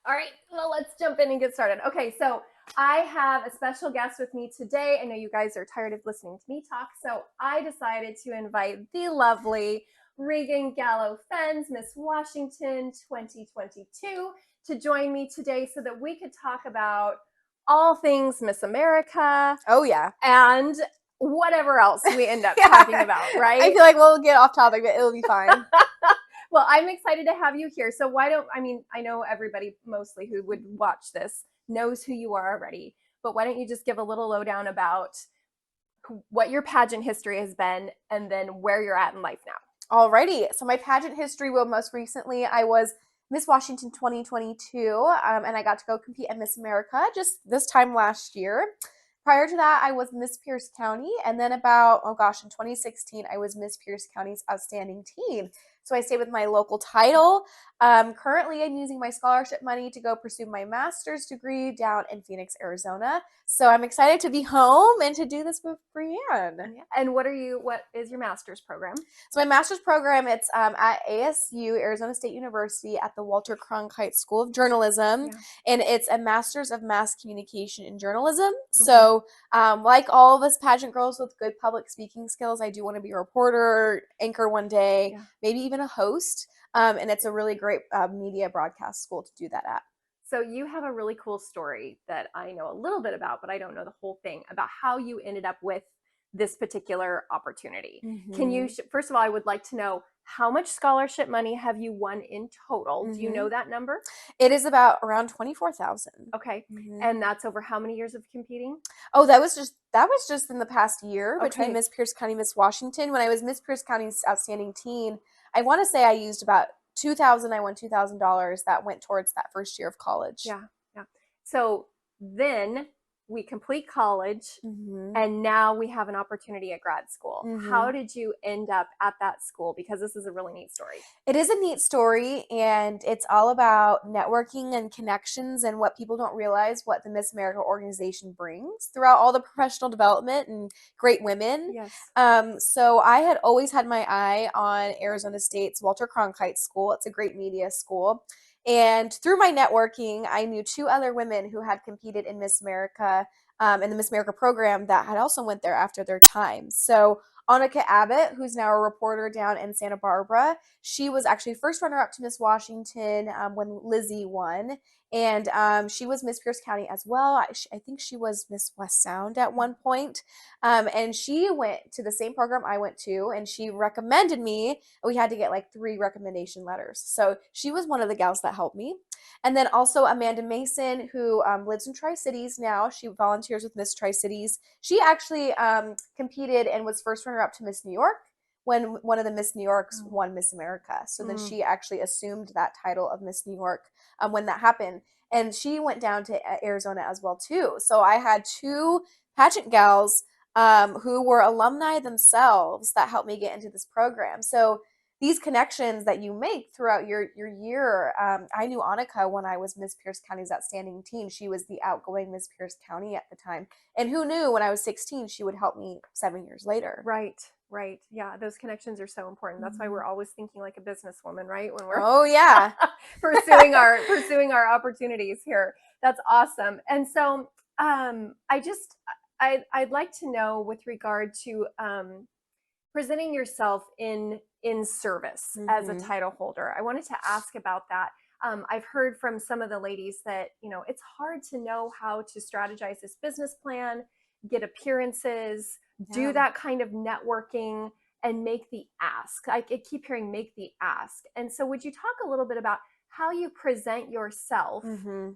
All right, well, let's jump in and get started. Okay, so I have a special guest with me today. I know you guys are tired of listening to me talk, so I decided to invite the lovely Regan Gallo Fenz, Miss Washington 2022, to join me today so that we could talk about all things Miss America Oh, yeah. and whatever else we end up Yeah. talking about, I right? feel like we'll get off topic, but it'll be fine. Well, I'm excited to have you here. So I know everybody mostly who would watch this knows who you are already, but why don't you just give a little lowdown about what your pageant history has been and then where you're at in life now? Alrighty. So my pageant history, well, most recently I was Miss Washington 2022, and I got to go compete at Miss America just this time last year. Prior to that, I was Miss Pierce County, and then in 2016, I was Miss Pierce County's Outstanding Teen. So I stayed with my local title. Currently, I'm using my scholarship money to go pursue my master's degree down in Phoenix, Arizona. So I'm excited to be home and to do this with Breann. Yeah. And what is your master's program? So my master's program, it's at ASU, Arizona State University, at the Walter Cronkite School of Journalism, and it's a Master's of Mass Communication in Journalism. So like all of us pageant girls with good public speaking skills, I do want to be a reporter, anchor one day, maybe even a host, and it's a really great media broadcast school to do that at. So you have a really cool story that I know a little bit about, but I don't know the whole thing about how you ended up with this particular opportunity. Can you, first of all, I would like to know how much scholarship money have you won in total? Do you know that number? It is about around 24,000. Okay. And that's over how many years of competing? Oh, that was just in the past year between Miss Pierce County, Miss Washington. When I was Miss Pierce County's Outstanding Teen, I want to say I used about I won $2,000 that went towards that first year of college. Yeah. So then we complete college, and now we have an opportunity at grad school. How did you end up at that school? Because this is a really neat story. It is a neat story, and it's all about networking and connections and what people don't realize what the Miss America organization brings throughout all the professional development and great women. So I had always had my eye on Arizona State's Walter Cronkite School. It's a great media school. And through my networking, I knew two other women who had competed in Miss America, in the Miss America program, that had also went there after their time. So Annika Abbott, who's now a reporter down in Santa Barbara, she was actually first runner-up to Miss Washington when Lizzie won. And she was Miss Pierce County as well. I think she was Miss West Sound at one point. And she went to the same program I went to, and she recommended me. We had to get like 3 recommendation letters. So she was one of the gals that helped me. And then also Amanda Mason, who lives in Tri-Cities now. She volunteers with Miss Tri-Cities. She actually competed and was first runner-up to Miss New York when one of the Miss New Yorks won Miss America. So then she actually assumed that title of Miss New York when that happened. And she went down to Arizona as well, too. So I had 2 pageant gals who were alumni themselves that helped me get into this program. So these connections that you make throughout your year, I knew Annika when I was Miss Pierce County's Outstanding Teen. She was the outgoing Miss Pierce County at the time. And who knew when I was 16, she would help me 7 years later. Right. Yeah, those connections are so important. That's why we're always thinking like a businesswoman, right? When we're pursuing our opportunities here. That's awesome. And so I'd like to know with regard to presenting yourself in service as a title holder. I wanted to ask about that. I've heard from some of the ladies that, it's hard to know how to strategize this business plan, get appearances, do that kind of networking, and make the ask. I keep hearing make the ask. And so would you talk a little bit about how you present yourself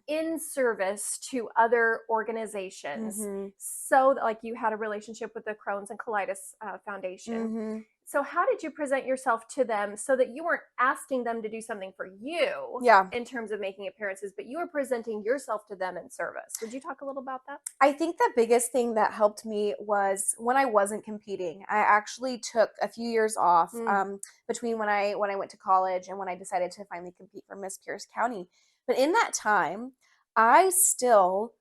in service to other organizations? So that, like, you had a relationship with the Crohn's and Colitis Foundation. So how did you present yourself to them so that you weren't asking them to do something for you in terms of making appearances, but you were presenting yourself to them in service? Would you talk a little about that? I think the biggest thing that helped me was when I wasn't competing. I actually took a few years off between when I went to college and when I decided to finally compete for Miss Pierce County. But in that time, I still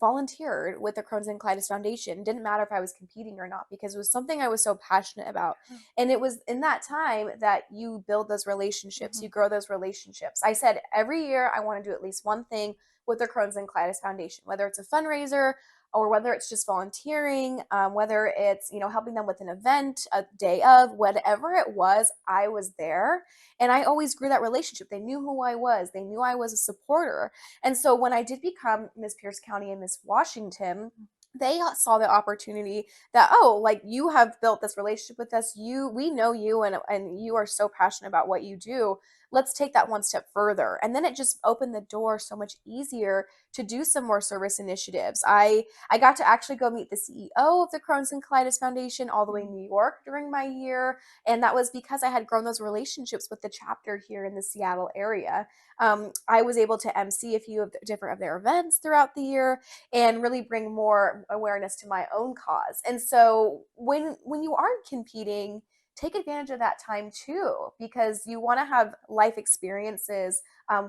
volunteered with the Crohn's and Colitis Foundation. It didn't matter if I was competing or not, because it was something I was so passionate about. And it was in that time that you build those relationships, you grow those relationships. I said every year I want to do at least one thing with the Crohn's and Colitis Foundation, whether it's a fundraiser or whether it's just volunteering, whether it's, helping them with an event, a day of, whatever it was, I was there. And I always grew that relationship. They knew who I was. They knew I was a supporter. And so when I did become Miss Pierce County and Miss Washington, they saw the opportunity that, oh, like, you have built this relationship with us. We know you, and you are so passionate about what you do. Let's take that one step further. And then it just opened the door so much easier to do some more service initiatives. I got to actually go meet the CEO of the Crohn's and Colitis Foundation all the way in New York during my year. And that was because I had grown those relationships with the chapter here in the Seattle area. I was able to MC a few of their events throughout the year and really bring more awareness to my own cause. And so when you aren't competing, take advantage of that time too, because you want to have life experiences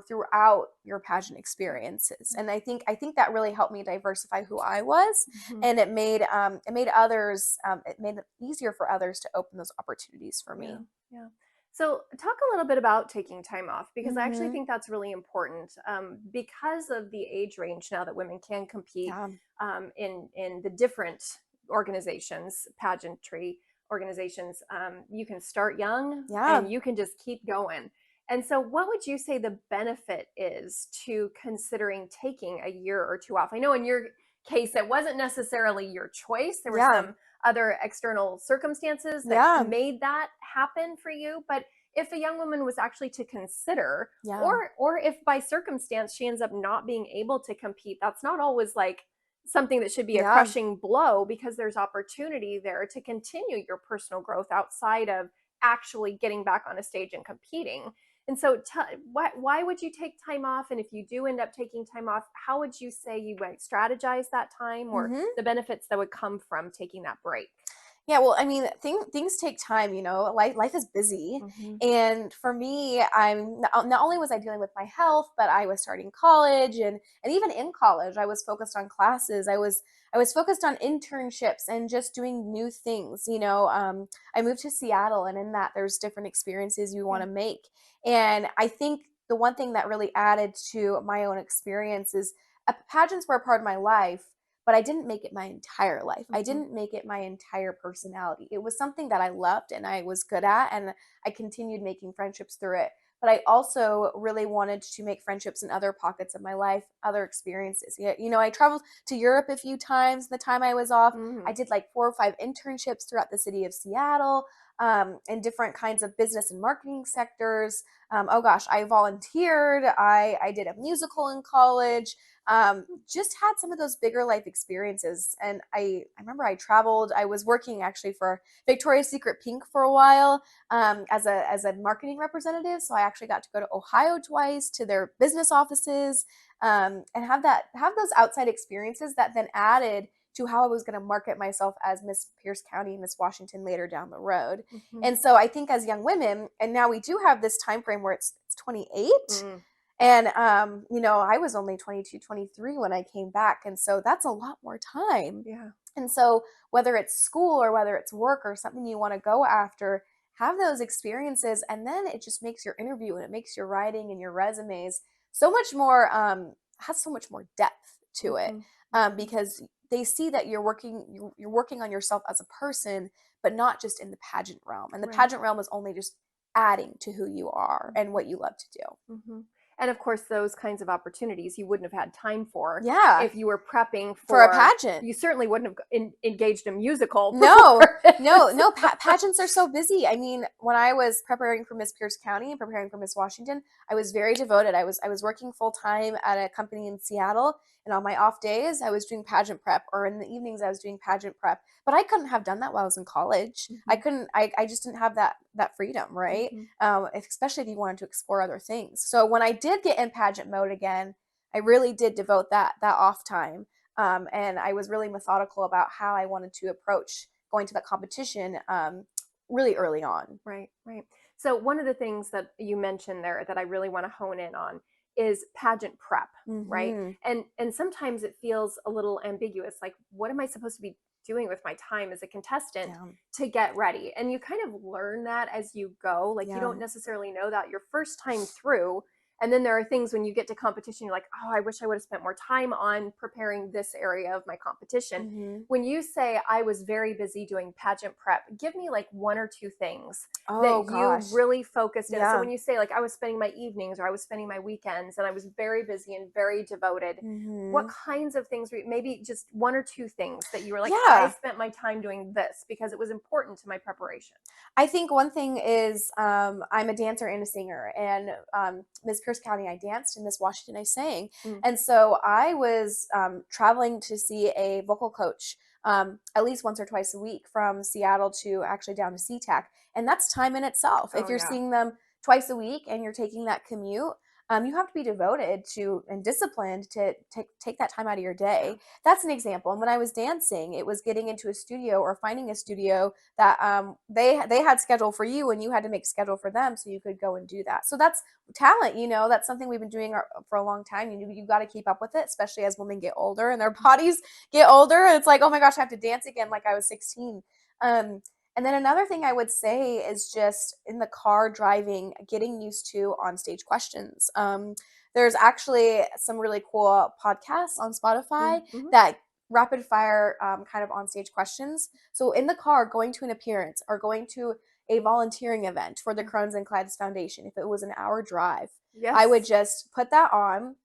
throughout your pageant experiences. And I think that really helped me diversify who I was, and it made others, it made it easier for others to open those opportunities for me. Yeah. So talk a little bit about taking time off, because I actually think that's really important, because of the age range now that women can compete in the different organizations, pageantry organizations. You can start young and you can just keep going. And so what would you say the benefit is to considering taking a year or two off? I know in your case, it wasn't necessarily your choice. There were some other external circumstances that made that happen for you. But if a young woman was actually to consider, or if by circumstance she ends up not being able to compete, that's not always like something that should be a crushing blow, because there's opportunity there to continue your personal growth outside of actually getting back on a stage and competing. And so why would you take time off? And if you do end up taking time off, how would you say you might strategize that time, or the benefits that would come from taking that break? Yeah, well, I mean, things take time, life is busy. And for me, I'm not only was I dealing with my health, but I was starting college, and even in college, I was focused on classes. I was focused on internships and just doing new things. I moved to Seattle, and in that there's different experiences you want to make. And I think the one thing that really added to my own experience is pageants were a part of my life, but I didn't make it my entire life. I didn't make it my entire personality. It was something that I loved and I was good at, and I continued making friendships through it. But I also really wanted to make friendships in other pockets of my life, other experiences. I traveled to Europe a few times the time I was off. I did like 4 or 5 internships throughout the city of Seattle, in different kinds of business and marketing sectors. I volunteered. I did a musical in college. Just had some of those bigger life experiences. And I remember I traveled. I was working actually for Victoria's Secret Pink for a while, as a marketing representative. So I actually got to go to Ohio twice to their business offices, and have those outside experiences that then added to how I was going to market myself as Miss Pierce County, Miss Washington later down the road. And so I think as young women, and now we do have this time frame where it's 28. And, I was only 22, 23 when I came back. And so that's a lot more time. Yeah. And so whether it's school or whether it's work or something you want to go after, have those experiences. And then it just makes your interview and it makes your writing and your resumes so much more, has so much more depth to it. Because they see that you're working on yourself as a person, but not just in the pageant realm. And the pageant realm is only just adding to who you are and what you love to do. And of course, those kinds of opportunities you wouldn't have had time for if you were prepping for a pageant. You certainly wouldn't have engaged a musical. No. Pageants are so busy. I mean, when I was preparing for Miss Pierce County and preparing for Miss Washington, I was very devoted. I was working full time at a company in Seattle, and on my off days, I was doing pageant prep, or in the evenings, I was doing pageant prep. But I couldn't have done that while I was in college. I couldn't. I just didn't have that freedom, right? Especially if you wanted to explore other things. So when I did get in pageant mode again, I really did devote that off time. And I was really methodical about how I wanted to approach going to that competition, really early on. Right. So one of the things that you mentioned there that I really want to hone in on is pageant prep, right? Mm-hmm. And sometimes it feels a little ambiguous, like what am I supposed to be doing with my time as a contestant Yeah. to get ready? And you kind of learn that as you go. Like you Yeah. don't necessarily know that your first time through. And then there are things when you get to competition, you're like, oh, I wish I would have spent more time on preparing this area of my competition. Mm-hmm. When you say I was very busy doing pageant prep, give me like one or two things Oh that you gosh. really focused in. So Yeah. when you say like I was spending my evenings or I was spending my weekends and I was very busy and very devoted, what Mm-hmm. kinds of things were maybe just one or two things that you were like, I Yeah. spent my time doing this because it was important to my preparation? I think one thing is I'm a dancer and a singer, and Miss Pierce County I danced, and Miss Washington I sang, and so I was traveling to see a vocal coach at least once or twice a week from Seattle to actually down to SeaTac, and that's time in itself. If Oh, you're yeah. seeing them twice a week and you're taking that commute, you have to be devoted to and disciplined to take that time out of your day. Yeah. That's an example. And when I was dancing, it was getting into a studio or finding a studio that they had schedule for you and you had to make schedule for them so you could go and do that. So that's talent, that's something we've been doing for a long time. You got to keep up with it, especially as women get older and their bodies get older. It's like, oh my gosh, I have to dance again like I was 16. And then another thing I would say is just in the car driving, getting used to on stage questions. There's actually some really cool podcasts on Spotify that rapid fire kind of on stage questions. So in the car, going to an appearance or going to a volunteering event for the Crohn's and Clyde's Foundation, if it was an hour drive, I would just put that on,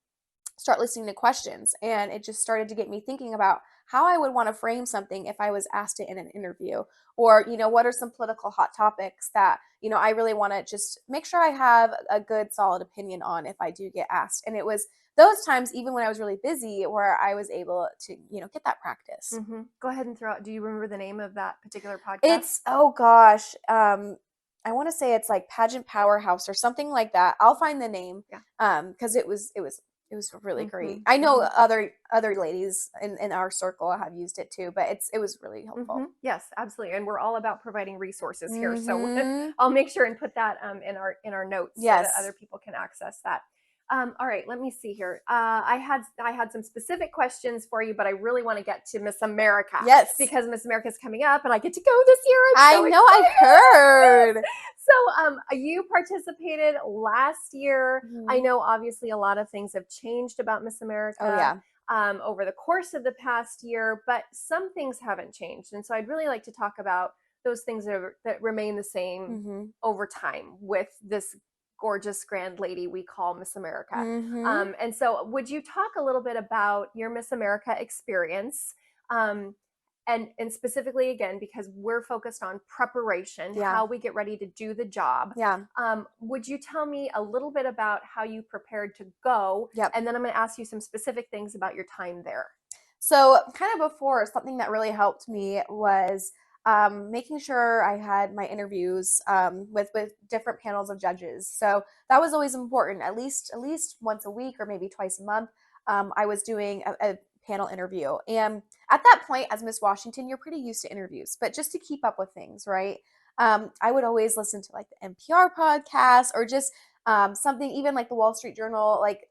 start listening to questions, and it just started to get me thinking about how I would want to frame something if I was asked it in an interview, or what are some political hot topics that I really want to just make sure I have a good solid opinion on if I do get asked. And it was those times, even when I was really busy, where I was able to get that practice. Go ahead and throw out, do you remember the name of that particular podcast? It's, oh gosh, I want to say it's like Pageant Powerhouse or something like that. I'll find the name. Because it was really great. I know other ladies in our circle have used it too, but it was really helpful. Yes, absolutely. And we're all about providing resources here. So I'll make sure and put that in our notes so that other people can access that. All right, let me see here. I had some specific questions for you, but I really want to get to Miss America. Yes. Because Miss America is coming up and I get to go this year. I know, I heard. So you participated last year. I know obviously a lot of things have changed about Miss America. Oh, yeah. Over the course of the past year, but some things haven't changed. And so I'd really like to talk about those things that remain the same over time with this gorgeous grand lady we call Miss America. And so would you talk a little bit about your Miss America experience? And specifically, again, because we're focused on preparation, how we get ready to do the job. Would you tell me a little bit about how you prepared to go? And then I'm going to ask you some specific things about your time there. So kind of before, something that really helped me was making sure I had my interviews with different panels of judges. So that was always important. At least once a week or maybe twice a month, I was doing a panel interview. And at that point, as Miss Washington, you're pretty used to interviews, but just to keep up with things, right? I would always listen to like the NPR podcast or just something, even like the Wall Street Journal, like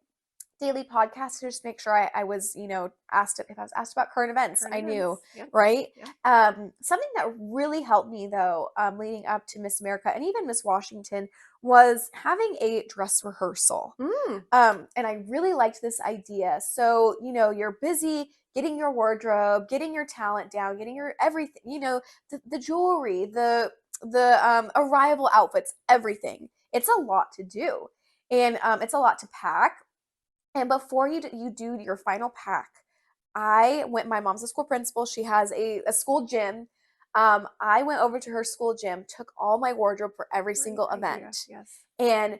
daily podcast, to just make sure I was, asked if I was asked about current events, I knew, right? Something that really helped me though, leading up to Miss America and even Miss Washington was having a dress rehearsal. And I really liked this idea. So, you're busy getting your wardrobe, getting your talent down, getting your everything, the jewelry, the arrival outfits, everything. It's a lot to do. And it's a lot to pack. And before you do your final pack, my mom's a school principal. She has a school gym. I went over to her school gym, took all my wardrobe for every single event, and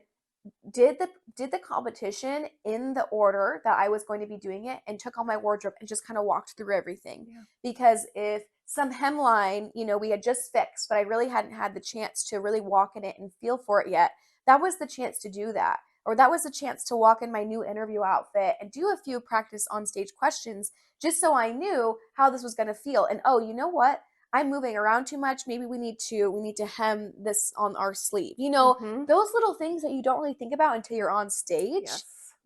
did the competition in the order that I was going to be doing it, and took all my wardrobe and just kind of walked through everything. Because if some hemline, we had just fixed, but I really hadn't had the chance to really walk in it and feel for it yet, that was the chance to do that. Or that was the chance to walk in my new interview outfit and do a few practice on stage questions just so I knew how this was going to feel. And oh, you know what? I'm moving around too much. Maybe we need to hem this on our sleeve. Those little things that you don't really think about until you're on stage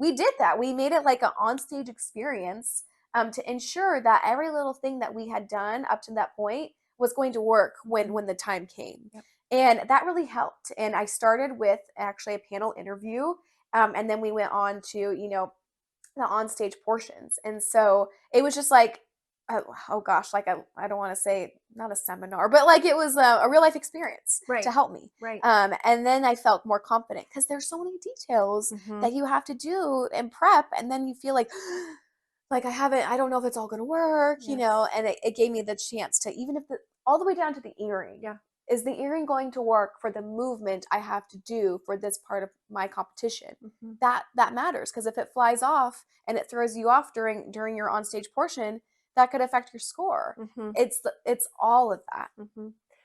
we did that. We made it like an onstage experience to ensure that every little thing that we had done up to that point was going to work when the time came. Yep. And that really helped. And I started with actually a panel interview, and then we went on to, you know, the onstage portions. And so it was just like, oh gosh, like I don't want to say not a seminar, but like it was a real life experience to help me. Right. And then I felt more confident because there's so many details that you have to do and prep, and then you feel like I don't know if it's all going to work, you know, and it gave me the chance to, even if all the way down to the earring. Yeah. Is the earring going to work for the movement I have to do for this part of my competition? That matters, because if it flies off and it throws you off during your onstage portion, that could affect your score. It's all of that.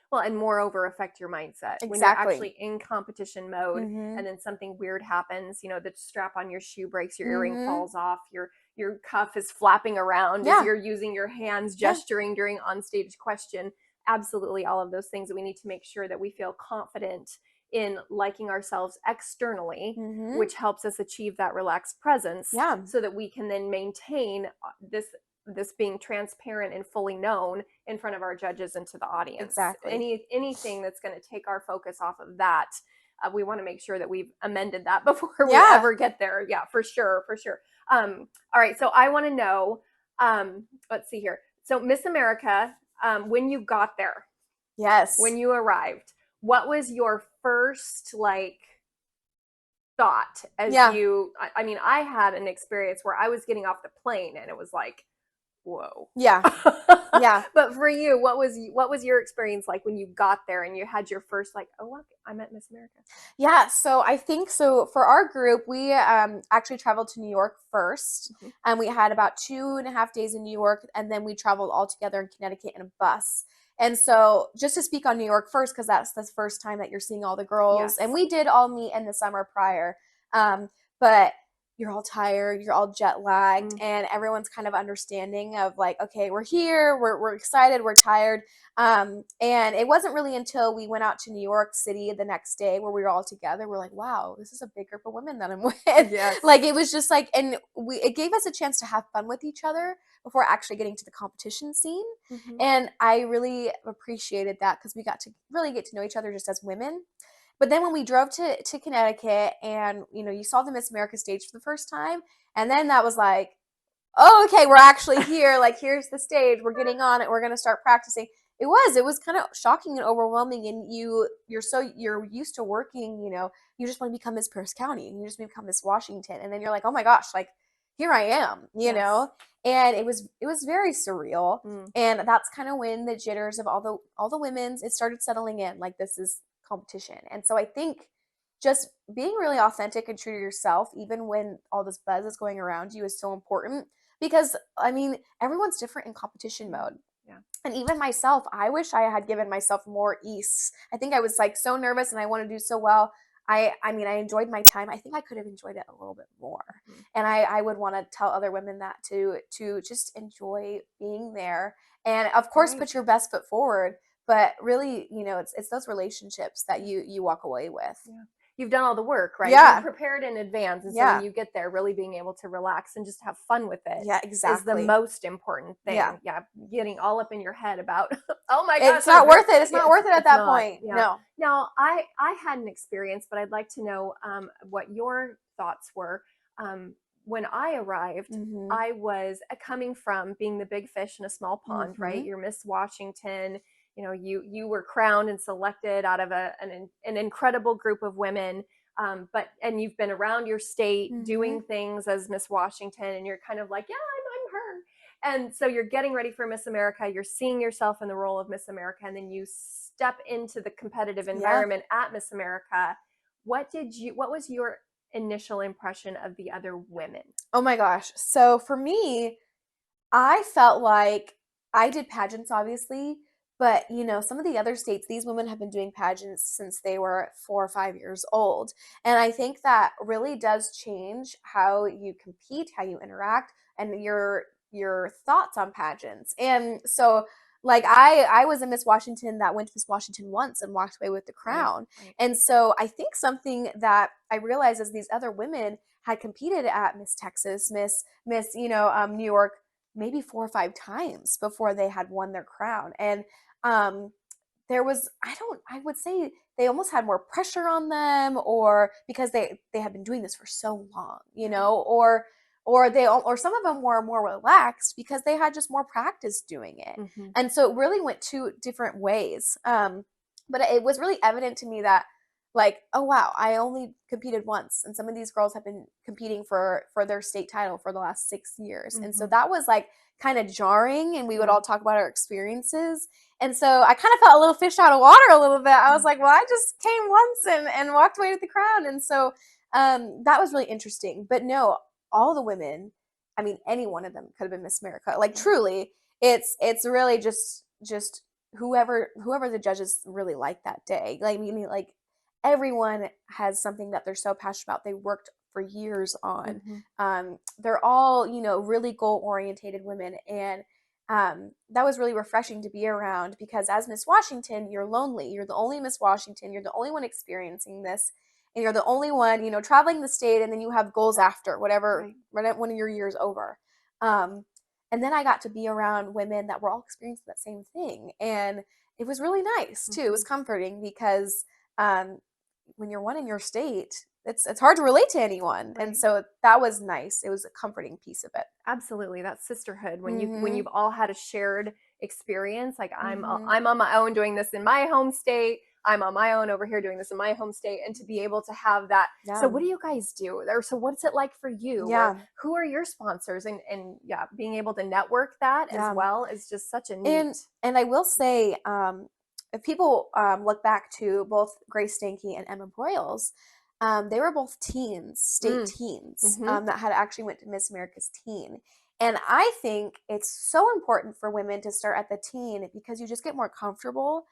Well, and moreover, affect your mindset. Exactly. When you're actually in competition mode and then something weird happens, you know, the strap on your shoe breaks, your earring falls off, your cuff is flapping around as you're using your hands, gesturing during onstage question. Absolutely, all of those things that we need to make sure that we feel confident in liking ourselves externally, which helps us achieve that relaxed presence, so that we can then maintain this being transparent and fully known in front of our judges and to the audience. Exactly. Anything that's going to take our focus off of that, we want to make sure that we've amended that before we ever get there. Yeah, for sure. All right, so I want to know, let's see here. So Miss America, when you got there, when you arrived, what was your first thought as you, I mean, I had an experience where I was getting off the plane and it was like, whoa. Yeah. But for you, what was your experience like when you got there and you had your first oh look, I'm at Miss America? Yeah, so I think so for our group, we actually traveled to New York first, and we had about 2.5 days in New York, and then we traveled all together in Connecticut in a bus. And so just to speak on New York first, because that's the first time that you're seeing all the girls, and we did all meet in the summer prior, but you're all tired, you're all jet lagged, and everyone's kind of understanding of like, okay, we're here, we're excited, we're tired. And it wasn't really until we went out to New York City the next day where we were all together, we're like, wow, this is a big group of women that I'm with. Like, it was just like, and it gave us a chance to have fun with each other before actually getting to the competition scene. And I really appreciated that, because we got to really get to know each other just as women. But then when we drove to Connecticut, and, you know, you saw the Miss America stage for the first time, and then that was like, oh, okay, we're actually here. Like, here's the stage. We're getting on it. We're going to start practicing. It was kind of shocking and overwhelming. And you're used to working, you know, you just want to become Miss Pierce County, and you just become Miss Washington. And then you're like, oh my gosh, like, here I am, you know? And it was very surreal. And that's kind of when the jitters of all the women's, it started settling in. Like, this is competition. And so I think just being really authentic and true to yourself, even when all this buzz is going around you, is so important, because I mean, everyone's different in competition mode. And even myself, I wish I had given myself more ease. I think I was like so nervous and I want to do so well. I mean, I enjoyed my time. I think I could have enjoyed it a little bit more. And I would want to tell other women that to just enjoy being there. And of course, put your best foot forward. But really, you know, it's those relationships that you walk away with. You've done all the work, right? You've prepared in advance. And so when you get there, really being able to relax and just have fun with it is the most important thing. Getting all up in your head about, oh my gosh. It's not worth it. It's not worth it at that point. No. Now, I had an experience, but I'd like to know what your thoughts were. When I arrived, I was coming from being the big fish in a small pond, right? You're Miss Washington. You know, you were crowned and selected out of an incredible group of women, and you've been around your state doing things as Miss Washington, and you're kind of like, yeah, I'm her. And so you're getting ready for Miss America. You're seeing yourself in the role of Miss America, and then you step into the competitive environment at Miss America. What was your initial impression of the other women? Oh my gosh. So for me, I felt like I did pageants, obviously. But, you know, some of the other states, these women have been doing pageants since they were 4 or 5 years old. And I think that really does change how you compete, how you interact, and your thoughts on pageants. And so, Like I was a Miss Washington that went to Miss Washington once and walked away with the crown. Right. And so I think something that I realized as these other women had competed at Miss Texas, Miss, New York, maybe 4 or 5 times before they had won their crown. And there was, I would say they almost had more pressure on them, or because they had been doing this for so long, or some of them were more relaxed because they had just more practice doing it. Mm-hmm. And so it really went 2 different ways. But it was really evident to me that, like, oh wow, I only competed once, and some of these girls have been competing for their state title for the last 6 years. Mm-hmm. And so that was like kind of jarring, and we would all talk about our experiences. And so I kind of felt a little fish out of water a little bit. I was like, well, I just came once and walked away with the crown. And so that was really interesting. But no, all the women, I mean, any one of them could have been Miss America. Like, truly, it's really just whoever the judges really liked that day. Like, meaning, like, everyone has something that they're so passionate about. They worked for years on. Mm-hmm. They're all, really goal-orientated women. And that was really refreshing to be around, because as Miss Washington, you're lonely. You're the only Miss Washington. You're the only one experiencing this. And you're the only one, traveling the state, and then you have goals after, whatever, right, when your year's over. And then I got to be around women that were all experiencing that same thing. And it was really nice, too. It was comforting because when you're one in your state, it's hard to relate to anyone. Right. And so that was nice. It was a comforting piece of it. Absolutely. That's sisterhood. When Mm-hmm. you've all had a shared experience, like Mm-hmm. I'm on my own doing this in my home state. I'm on my own over here doing this in my home state, and to be able to have that. Yeah. So what do you guys do? Or so what's it like for you? Yeah. Or who are your sponsors? And yeah, being able to network that as well is just such a neat. And I will say, if people look back to both Grace Stanke and Emma Broyles, they were both teens, state teens, that had actually went to Miss America's teen. And I think it's so important for women to start at the teen, because you just get more comfortable.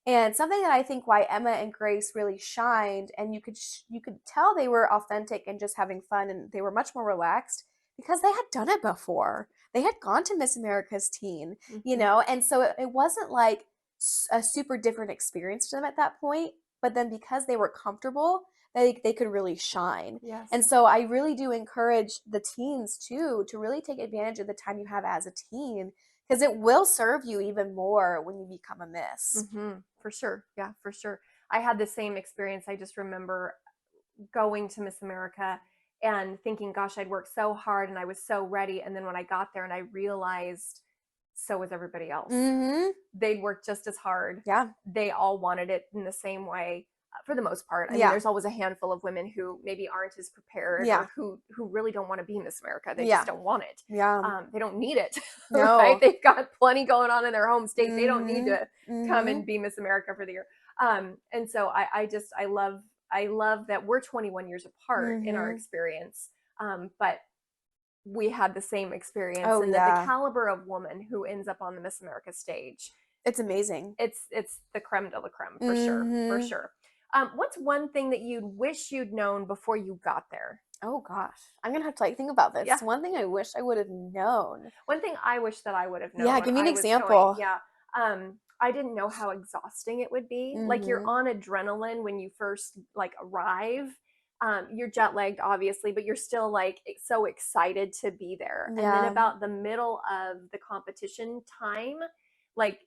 And something that I think why Emma and Grace really shined, and you could tell they were authentic and just having fun, and they were much more relaxed because they had done it before. They had gone to Miss America's teen, and so it wasn't like a super different experience to them at that point. But then because they were comfortable, they could really shine. Yes. And so I really do encourage the teens too to really take advantage of the time you have as a teen, because it will serve you even more when you become a Miss. Mm-hmm. For sure. Yeah, for sure. I had the same experience. I just remember going to Miss America and thinking, gosh, I'd worked so hard and I was so ready. And then when I got there and I realized so was everybody else. Mm-hmm. They'd worked just as hard. Yeah. They all wanted it in the same way. For the most part. I mean, there's always a handful of women who maybe aren't as prepared, or who really don't want to be Miss America. They just don't want it. Yeah. They don't need it. No. Right? They've got plenty going on in their home state. They don't need to come and be Miss America for the year. And so I love that we're 21 years apart in our experience. But we had the same experience, and that the caliber of woman who ends up on the Miss America stage, it's amazing. It's the creme de la creme, for sure. What's one thing that you'd wish you'd known before you got there? Oh gosh, I'm gonna have to think about this. Yeah. One thing I wish I would have known. One thing I wish that I would have known. Yeah, give me an example. I didn't know how exhausting it would be. Like, you're on adrenaline when you first arrive. You're jet lagged, obviously, but you're still so excited to be there. And then about the middle of the competition time,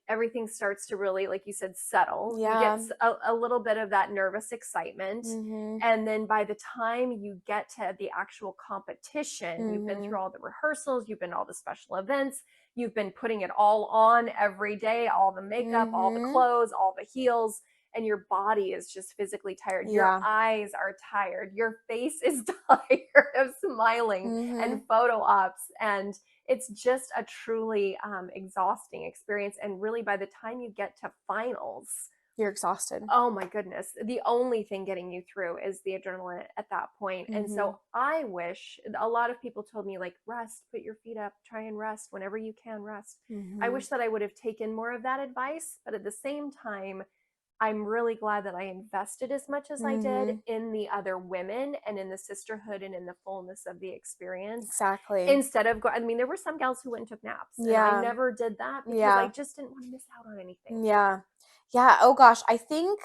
everything starts to really, like you said, settle. You get a little bit of that nervous excitement. And then by the time you get to the actual competition, you've been through all the rehearsals, you've been to all the special events, you've been putting it all on every day, all the makeup, all the clothes, all the heels, and your body is just physically tired. Your eyes are tired. Your face is tired of smiling and photo ops. And it's just a truly exhausting experience. And really, by the time you get to finals, you're exhausted. Oh my goodness. The only thing getting you through is the adrenaline at that point. And so I wish, a lot of people told me, rest, put your feet up, try and rest whenever you can rest. I wish that I would have taken more of that advice, but at the same time, I'm really glad that I invested as much as I did in the other women and in the sisterhood and in the fullness of the experience. Exactly. Instead of I mean, there were some gals who went and took naps, and I never did that because I just didn't want to miss out on anything. Yeah. Yeah. Oh gosh, I think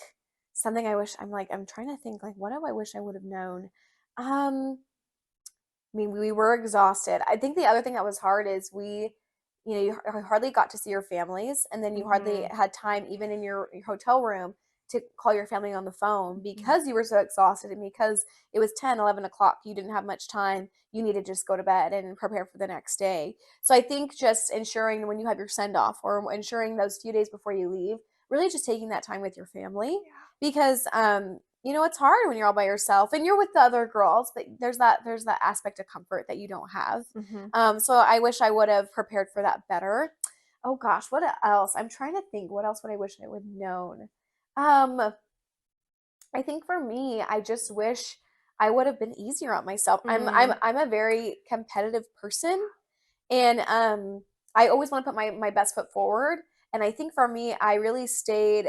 something I wish I'm trying to think like what do I wish I would have known? I mean, we were exhausted. I think the other thing that was hard is you hardly got to see your families, and then you hardly had time, even in your hotel room, to call your family on the phone because you were so exhausted and because it was 10, 11 o'clock. You didn't have much time. You needed to just go to bed and prepare for the next day. So I think just ensuring when you have your send off or ensuring those few days before you leave, really just taking that time with your family because it's hard when you're all by yourself and you're with the other girls, but there's that aspect of comfort that you don't have. So I wish I would have prepared for that better. Oh gosh, what else? I'm trying to think. What else would I wish I would have known? I think for me, I just wish I would have been easier on myself. I'm a very competitive person, and I always want to put my best foot forward. And I think for me, I really stayed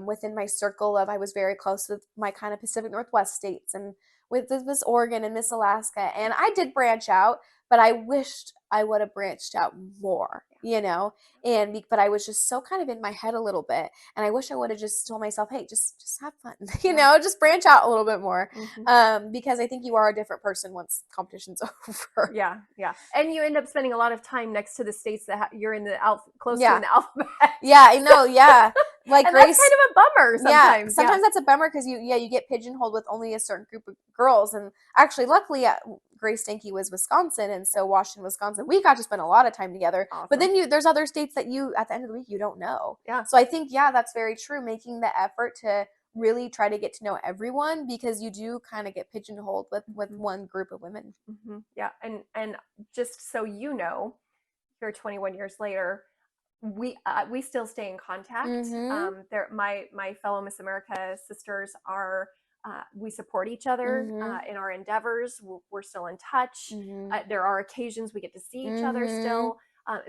within my circle of I was very close with my kind of Pacific Northwest states and with Miss Oregon and Miss Alaska. And I did branch out, but I wished I would have branched out more, but I was just so kind of in my head a little bit. And I wish I would have just told myself, hey, just have fun, just branch out a little bit more. Because I think you are a different person once competition's over. Yeah. And you end up spending a lot of time next to the states that you're in the close to in the alphabet. Yeah, I know. Yeah. Like and Grace, that's kind of a bummer sometimes. Sometimes that's a bummer because you get pigeonholed with only a certain group of girls. And actually, luckily, Grace Stanky was Wisconsin, and so Washington, Wisconsin, we got to spend a lot of time together. Awesome. But then there's other states that at the end of the week you don't know. Yeah. So I think that's very true. Making the effort to really try to get to know everyone because you do kind of get pigeonholed with one group of women. Yeah, and just so you know, here 21 years later, we still stay in contact. My fellow Miss America sisters are we support each other in our endeavors. We're still in touch. There are occasions we get to see each other still.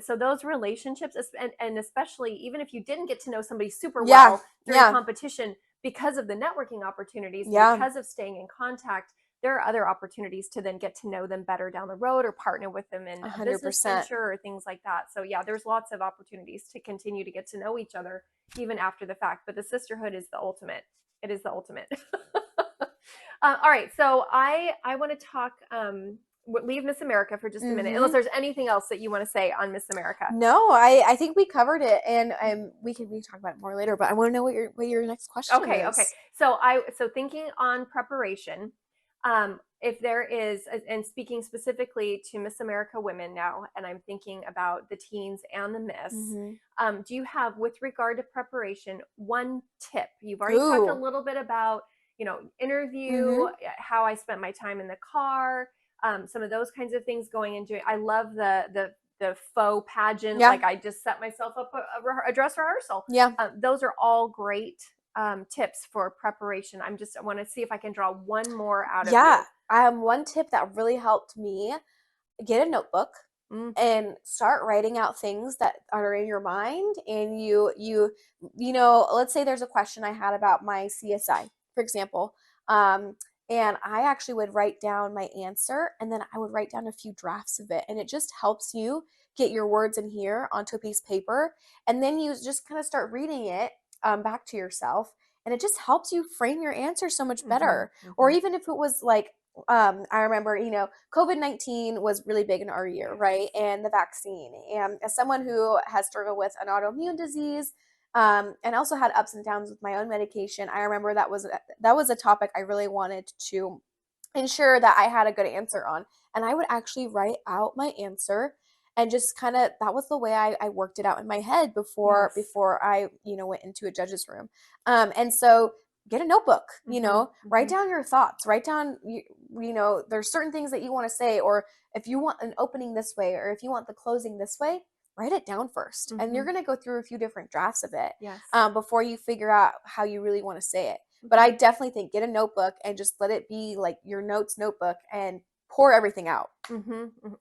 So those relationships, and especially even if you didn't get to know somebody super well during competition, because of the networking opportunities, because of staying in contact, there are other opportunities to then get to know them better down the road or partner with them in 100%. A business venture or things like that. So there's lots of opportunities to continue to get to know each other even after the fact. But the sisterhood is the ultimate. It is the ultimate. All right. So I want to talk, leave Miss America for just a minute, unless there's anything else that you want to say on Miss America. No, I think we covered it, and we can talk about it more later. But I want to know what your next question is. Okay. So thinking on preparation. If there is, and speaking specifically to Miss America women now, and I'm thinking about the teens and the Miss, do you have, with regard to preparation, one tip? You've already talked a little bit about, interview, how I spent my time in the car, some of those kinds of things going into it. I love the faux pageant. Like I just set myself up a dress rehearsal. Those are all great tips for preparation. I want to see if I can draw one more out of you. One tip that really helped me: get a notebook and start writing out things that are in your mind. And let's say there's a question I had about my CSI, for example. And I actually would write down my answer, and then I would write down a few drafts of it. And it just helps you get your words in here onto a piece of paper. And then you just kind of start reading it back to yourself. And it just helps you frame your answer so much better. Or even if it was like, I remember, COVID-19 was really big in our year, right? And the vaccine. And as someone who has struggled with an autoimmune disease, and also had ups and downs with my own medication, I remember that was a topic I really wanted to ensure that I had a good answer on. And I would actually write out my answer and just kind of, that was the way I worked it out in my head before I, went into a judge's room. And so get a notebook, write down your thoughts, write down, there's certain things that you want to say, or if you want an opening this way, or if you want the closing this way, write it down first. And you're going to go through a few different drafts of it before you figure out how you really want to say it. But I definitely think get a notebook and just let it be like your notes notebook and pour everything out.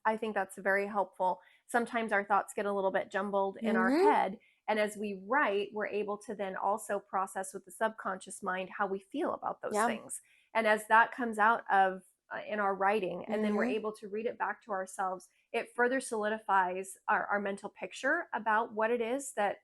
I think that's very helpful. Sometimes our thoughts get a little bit jumbled in our head, And as we write, we're able to then also process with the subconscious mind how we feel about those things. And as that comes out of in our writing, and then we're able to read it back to ourselves, it further solidifies our mental picture about what it is that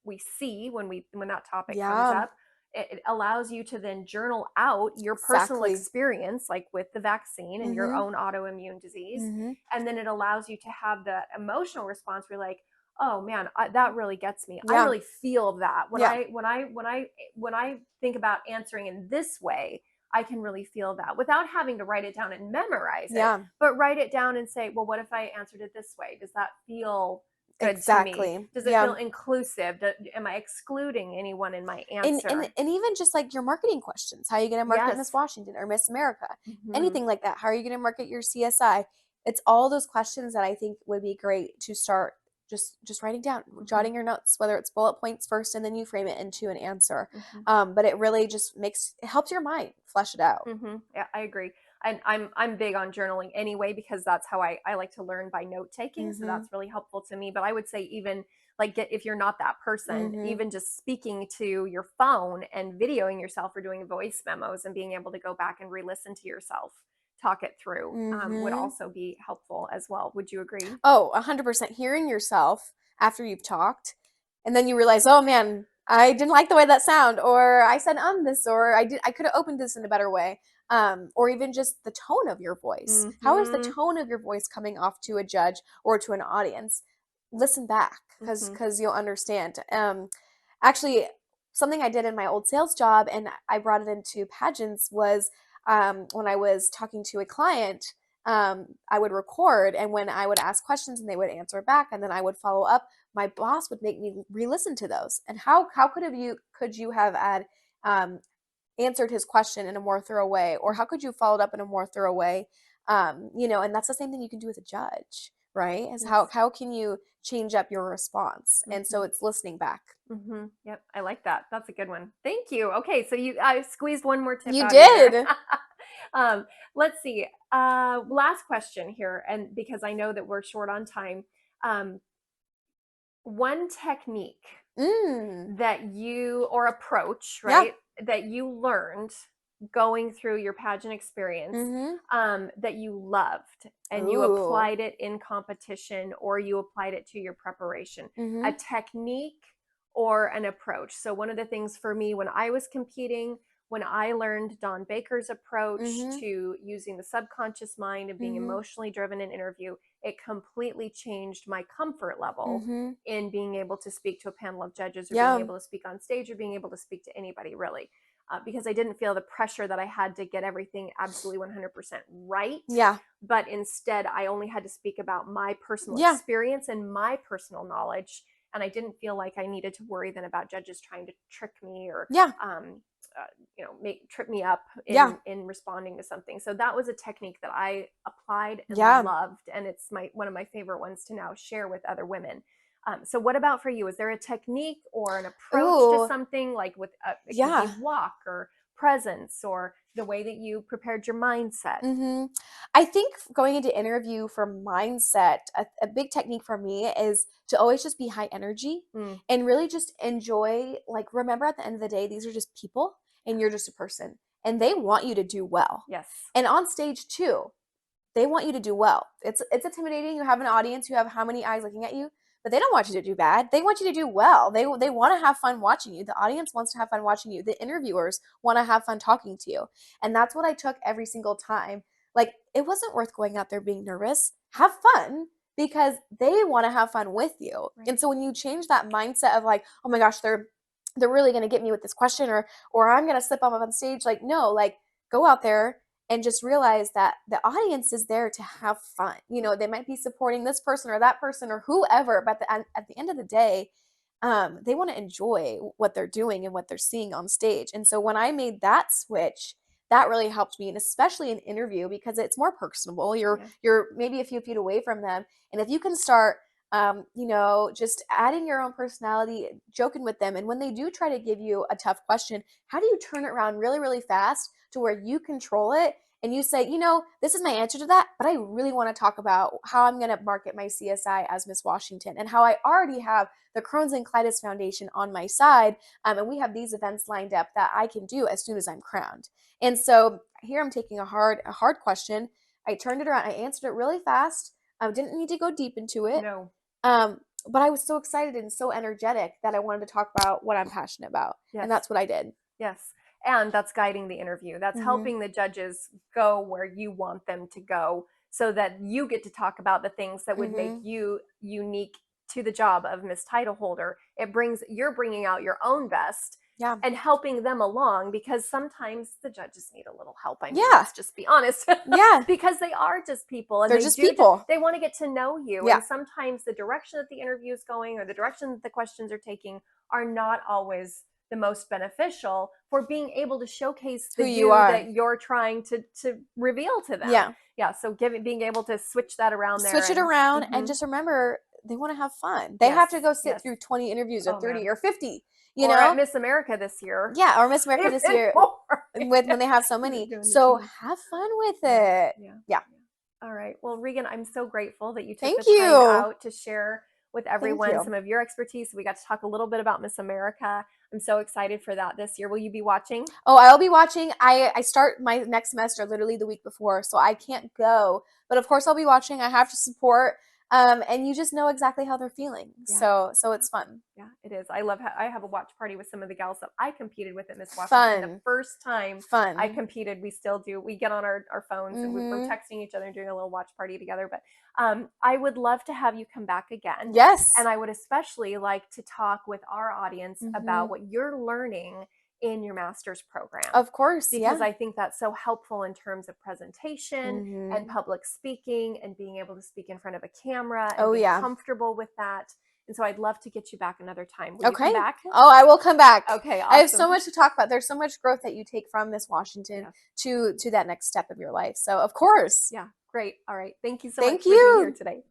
we see when that topic comes up. It allows you to then journal out your personal experience, like with the vaccine and your own autoimmune disease. And then it allows you to have the emotional response where you're like, oh man, that really gets me. I really feel that when I think about answering in this way, I can really feel that without having to write it down and memorize it, but write it down and say, well, what if I answered it this way? Does that feel good to me? Does it feel inclusive? Am I excluding anyone in my answer? And even just like your marketing questions. How are you going to market Miss Washington or Miss America? Anything like that. How are you going to market your CSI? It's all those questions that I think would be great to start just writing down, jotting your notes, whether it's bullet points first and then you frame it into an answer. But it really just it helps your mind flesh it out. Yeah, I agree. And I'm big on journaling anyway, because that's how I like to learn, by note taking. So that's really helpful to me. But I would say, even like, if you're not that person, even just speaking to your phone and videoing yourself or doing voice memos and being able to go back and re-listen to yourself talk it through would also be helpful as well. Would you agree? Oh, 100%. Hearing yourself after you've talked, and then you realize, oh man, I didn't like the way that sound, or I said this, or I could have opened this in a better way. Or even just the tone of your voice. How is the tone of your voice coming off to a judge or to an audience? Listen back, because you'll understand. Actually, something I did in my old sales job, and I brought it into pageants, was when I was talking to a client, I would record, and when I would ask questions and they would answer back, and then I would follow up, my boss would make me re-listen to those. And how could you have answered his question in a more thorough way, or how could you have followed up in a more thorough way? And that's the same thing you can do with a judge, right? Is how can you change up your response? And so it's listening back. Yep, I like that. That's a good one. Thank you. Okay, so I squeezed one more tip. You out did. Of there. Let's see. Last question here, and because I know that we're short on time. One technique that you, or approach, right, that you learned going through your pageant experience, that you loved, and you applied it in competition, or you applied it to your preparation, a technique or an approach. So one of the things for me when I was competing, when I learned Don Baker's approach to using the subconscious mind and being emotionally driven in interview, it completely changed my comfort level in being able to speak to a panel of judges, or being able to speak on stage, or being able to speak to anybody, really. Because I didn't feel the pressure that I had to get everything absolutely 100% right. But instead, I only had to speak about my personal experience and my personal knowledge. And I didn't feel like I needed to worry then about judges trying to trick me, or trip me up in responding to something. So that was a technique that I applied and loved, and it's one of my favorite ones to now share with other women. So what about for you? Is there a technique or an approach to something, like with it could be walk or presence, or the way that you prepared your mindset? I think going into interview for mindset, a big technique for me is to always just be high energy and really just enjoy, like, remember at the end of the day, these are just people and you're just a person, and they want you to do well. Yes. And on stage too, they want you to do well. It's intimidating. You have an audience, you have how many eyes looking at you, but they don't want you to do bad. They want you to do well. They want to have fun watching you. The audience wants to have fun watching you. The interviewers want to have fun talking to you. And that's what I took every single time. Like, it wasn't worth going out there being nervous. Have fun, because they want to have fun with you. Right. And so when you change that mindset of like, oh my gosh, they're really going to get me with this question, or I'm going to slip up on stage. Like, no, like, go out there and just realize that the audience is there to have fun. They might be supporting this person or that person or whoever, but at the end of the day, they want to enjoy what they're doing and what they're seeing on stage. And so when I made that switch, that really helped me, and especially in interview, because it's more personable. You're maybe a few feet away from them, and if you can start just adding your own personality, joking with them, and when they do try to give you a tough question, how do you turn it around really, really fast to where you control it and you say, you know, this is my answer to that, but I really want to talk about how I'm going to market my CSI as Miss Washington and how I already have the Crohn's and Colitis Foundation on my side, and we have these events lined up that I can do as soon as I'm crowned. And so here I'm taking a hard question. I turned it around. I answered it really fast. I didn't need to go deep into it. No. But I was so excited and so energetic that I wanted to talk about what I'm passionate about. Yes. And that's what I did. Yes. And that's guiding the interview. That's helping the judges go where you want them to go so that you get to talk about the things that would make you unique to the job of Miss Title Holder. You're bringing out your own best. Yeah. And helping them along, because sometimes the judges need a little help. I mean, yeah. let's just be honest. Yeah. Because they are just people. And they're just people. They want to get to know you. Yeah. And sometimes the direction that the interview is going or the direction that the questions are taking are not always the most beneficial for being able to showcase the you that you're trying to reveal to them. Yeah. Yeah. So being able to switch that around there. Switch it around and just remember, they want to have fun. They have to go sit through 20 interviews or 30 or 50. You know, at Miss America this year. Yeah, or Miss America this year when they have so many. So have fun with it. Yeah. All right. Well, Regan, I'm so grateful that you took Thank the time you. out to share with everyone you. some of your expertise. We got to talk a little bit about Miss America. I'm so excited for that this year. Will you be watching? Oh, I'll be watching. I start my next semester literally the week before, so I can't go. But of course I'll be watching. I have to support. And you just know exactly how they're feeling. Yeah. So it's fun. Yeah, it is. I love how I have a watch party with some of the gals that I competed with at Miss Washington. Fun. The first time I competed, we still do. We get on our phones and we're texting each other and doing a little watch party together. But I would love to have you come back again. Yes. And I would especially like to talk with our audience about what you're learning in your master's program. Of course, because I think that's so helpful in terms of presentation and public speaking and being able to speak in front of a camera and be comfortable with that. And so I'd love to get you back another time. Will you come back? Oh, I will come back. Okay, awesome. I have so much to talk about. There's so much growth that you take from Miss Washington to that next step of your life. So of course. Yeah, great. All right. Thank you so much for being here today.